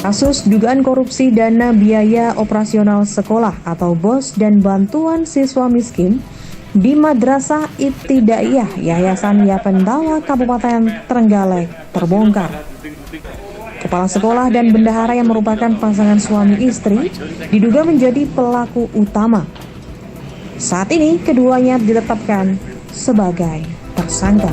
Kasus dugaan korupsi dana biaya operasional sekolah atau BOS dan bantuan siswa miskin di Madrasah Ibtidaiyah Yayasan Yapendawa Kabupaten Trenggalek terbongkar. Kepala sekolah dan bendahara yang merupakan pasangan suami istri diduga menjadi pelaku utama. Saat ini keduanya ditetapkan sebagai tersangka.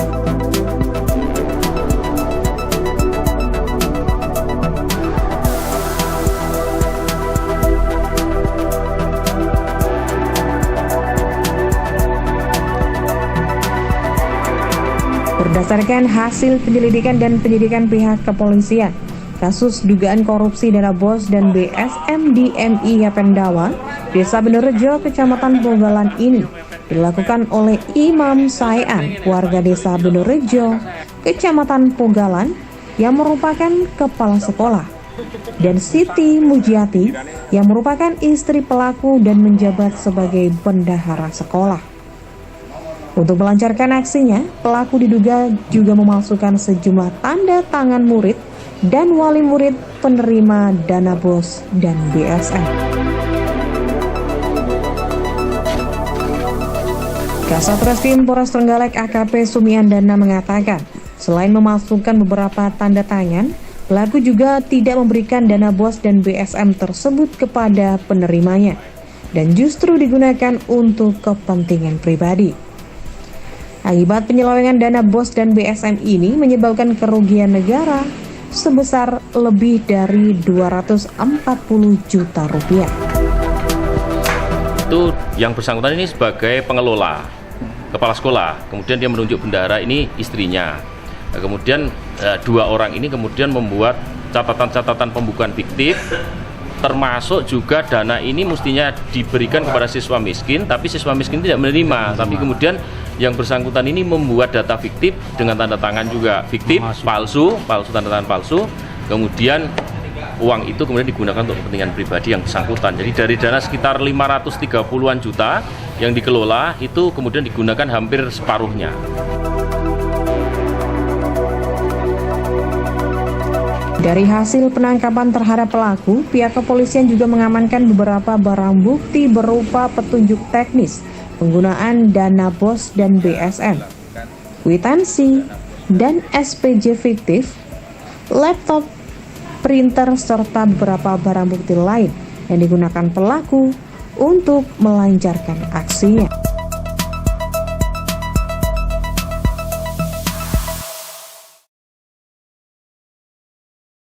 Berdasarkan hasil penyelidikan dan penyidikan pihak kepolisian, kasus dugaan korupsi dana BOS dan BSM di MI Yapendawa, Desa Benerejo, Kecamatan Pogalan ini dilakukan oleh Imam Saean, warga Desa Benerejo, Kecamatan Pogalan, yang merupakan kepala sekolah, dan Siti Mujiati yang merupakan istri pelaku dan menjabat sebagai bendahara sekolah. Untuk melancarkan aksinya, pelaku diduga juga memalsukan sejumlah tanda tangan murid dan wali murid penerima dana BOS dan BSM. Kasat Reskrim Polres Trenggalek AKP Sumiandana mengatakan, selain memalsukan beberapa tanda tangan, pelaku juga tidak memberikan dana BOS dan BSM tersebut kepada penerimanya dan justru digunakan untuk kepentingan pribadi. Akibat penyelewengan dana BOS dan BSM ini menyebabkan kerugian negara sebesar lebih dari 240 juta rupiah. Itu yang bersangkutan ini sebagai pengelola, kepala sekolah, kemudian dia menunjuk bendahara ini istrinya. Kemudian dua orang ini kemudian membuat catatan-catatan pembukuan fiktif, termasuk juga dana ini mestinya diberikan kepada siswa miskin, tapi siswa miskin tidak menerima. Tapi kemudian yang bersangkutan ini membuat data fiktif dengan tanda tangan juga fiktif, palsu, tanda tangan palsu. Kemudian uang itu kemudian digunakan untuk kepentingan pribadi yang bersangkutan. Jadi dari dana sekitar 530-an juta yang dikelola itu kemudian digunakan hampir separuhnya. Dari hasil penangkapan terhadap pelaku, pihak kepolisian juga mengamankan beberapa barang bukti berupa petunjuk teknis penggunaan dana BOS dan BSM, kwitansi dan SPJ fiktif, laptop, printer, serta beberapa barang bukti lain yang digunakan pelaku untuk melancarkan aksinya.